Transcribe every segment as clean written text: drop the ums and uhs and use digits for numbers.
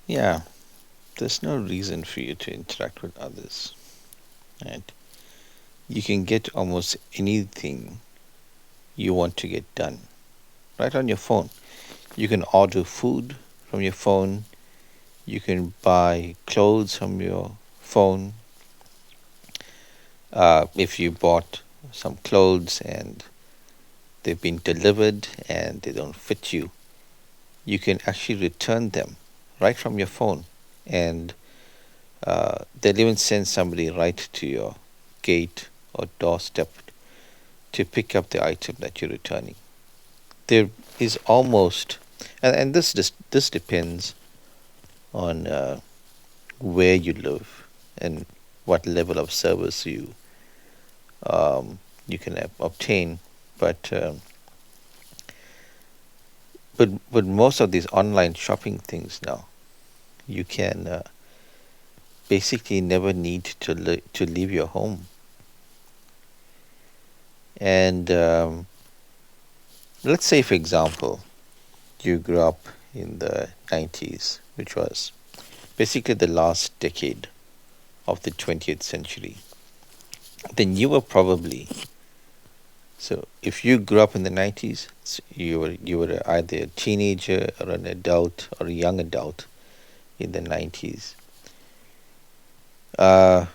Yeah, there's no reason for you to interact with others. And you can get almost anything you want to get done right on your phone. You can order food from your phone, you can buy clothes from your phone. If you bought some clothes and they've been delivered and they don't fit you, you can actually return them right from your phone. And they'll even send somebody right to your gate or doorstep to pick up the item that you're returning. There is almost, and this depends on where you live and what level of service um, you can obtain. But but most of these online shopping things now, you can basically never need to leave your home. And let's say, for example, you grew up in the 90s, which was basically the last decade of the 20th century. Then you were probably, so if you grew up in the 90s, you were either a teenager or an adult or a young adult in the 90s. Uh,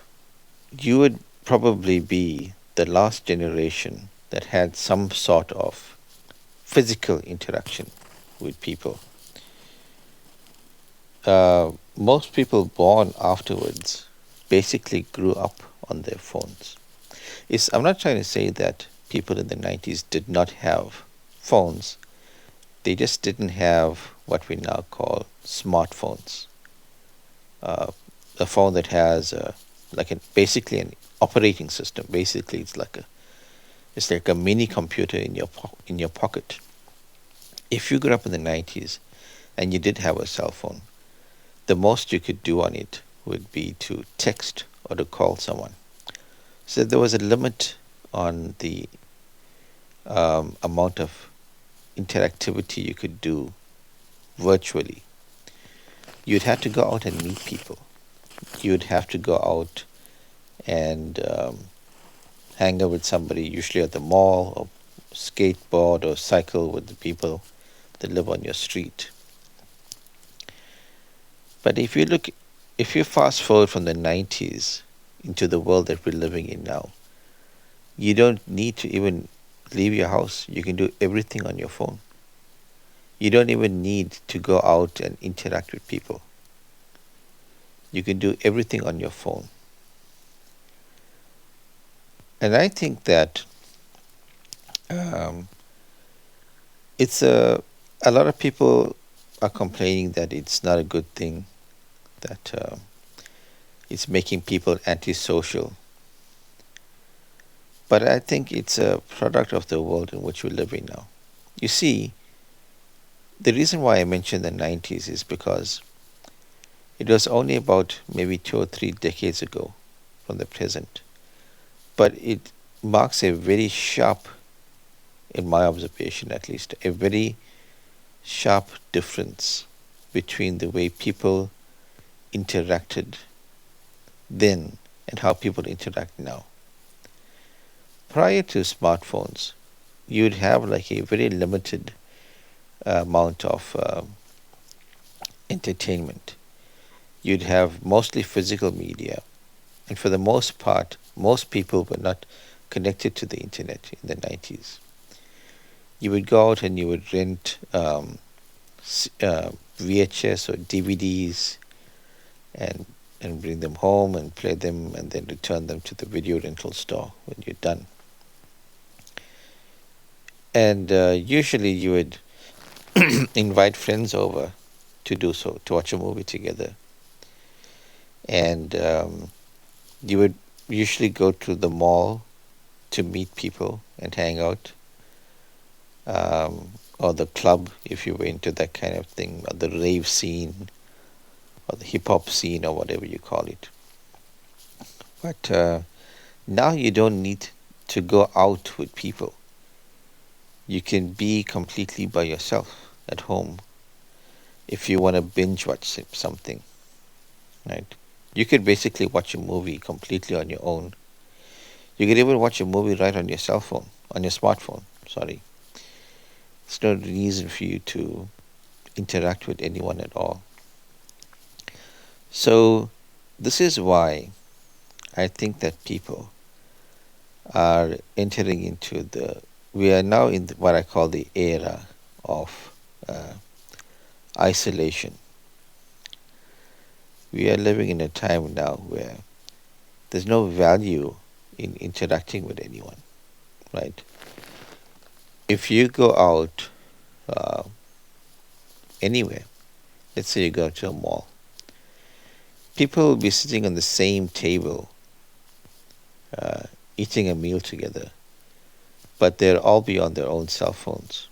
you would probably be the last generation that had some sort of physical interaction with people. Most people born afterwards basically grew up on their phones. I'm not trying to say that people in the 90s did not have phones, they just didn't have what we now call smartphones. Uh, a phone that has basically an operating system. Basically, it's like a mini computer in in your pocket. If you grew up in the 90s and you did have a cell phone, the most you could do on it would be to text or to call someone. So there was a limit on the amount of interactivity you could do virtually. You'd have to go out and meet people. You'd have to go out and hang out with somebody, usually at the mall, or skateboard or cycle with the people that live on your street. But if you fast forward from the 90s into the world that we're living in now, you don't need to even leave your house. You can do everything on your phone. You don't even need to go out and interact with people. You can do everything on your phone. And I think that um, it's a lot of people are complaining that it's not a good thing, that it's making people antisocial. But I think it's a product of the world in which we live in now. You see, the reason why I mentioned the 90s is because it was only about maybe 2 or 3 decades ago from the present. But it marks a very sharp, in my observation at least, a very sharp difference between the way people interacted then and how people interact now. Prior to smartphones, you'd have like a very limited amount of entertainment. You'd have mostly physical media, and for the most part, most people were not connected to the internet in the 90s. You would go out and you would rent VHS or DVDs and bring them home and play them and then return them to the video rental store when you're done. And usually you would invite friends over to do so, to watch a movie together. And you would usually go to the mall to meet people and hang out, or the club if you were into that kind of thing, or the rave scene, or the hip hop scene, or whatever you call it. But now you don't need to go out with people. You can be completely by yourself at home if you want to binge watch something, right? You could basically watch a movie completely on your own. You could even watch a movie right on your cell phone, on your smartphone. Sorry. There's no reason for you to interact with anyone at all. So, this is why I think that people are entering into we are now in what I call the era of uh, isolation. We are living in a time now where there's no value in interacting with anyone, right? If you go out uh, anywhere, let's say you go to a mall, people will be sitting on the same table, uh, eating a meal together, but they'll all be on their own cell phones.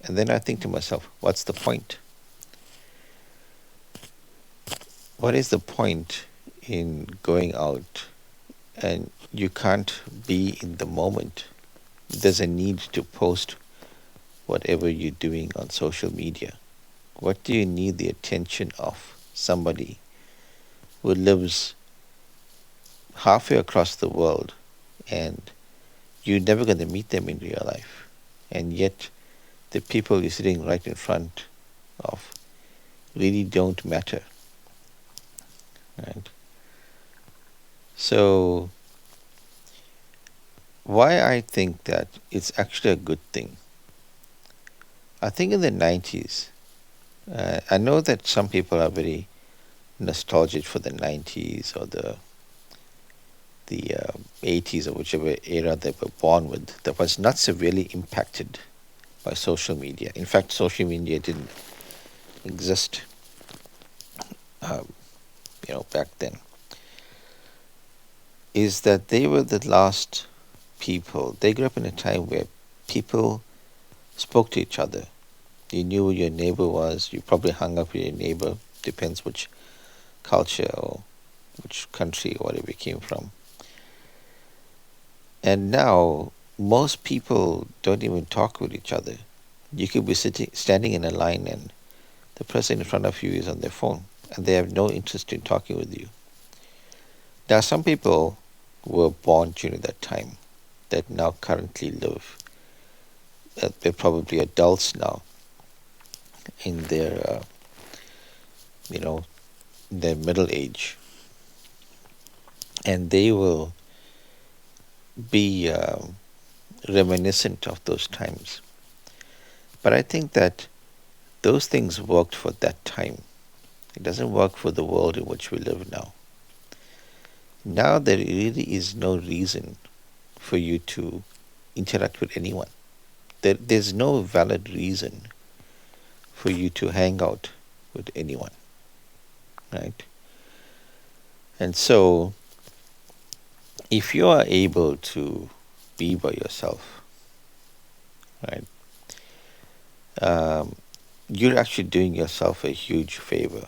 And then I think to myself, what's the point? What is the point in going out and you can't be in the moment? There's a need to post whatever you're doing on social media. What do you need the attention of somebody who lives halfway across the world and you're never going to meet them in real life? And yet, the people you're sitting right in front of really don't matter, right? So, why I think that it's actually a good thing. I think in the 90s, I know that some people are very nostalgic for the 90s or the 80s or whichever era they were born with that was not severely impacted by social media. In fact, social media didn't exist, um, back then. Is that they were the last people. They grew up in a time where people spoke to each other. You knew who your neighbor was. You probably hung up with your neighbor. Depends which culture or which country or whatever you came from. And now most people don't even talk with each other. You could be standing in a line, and the person in front of you is on their phone, and they have no interest in talking with you. Now, some people were born during that time that now currently live. They're probably adults now in you know, their middle age, and they will be reminiscent of those times. But I think that those things worked for that time. It doesn't work for the world in which we live now. Now there really is no reason for you to interact with anyone. There's no valid reason for you to hang out with anyone, right? And so, if you are able to be by yourself, right, you're actually doing yourself a huge favor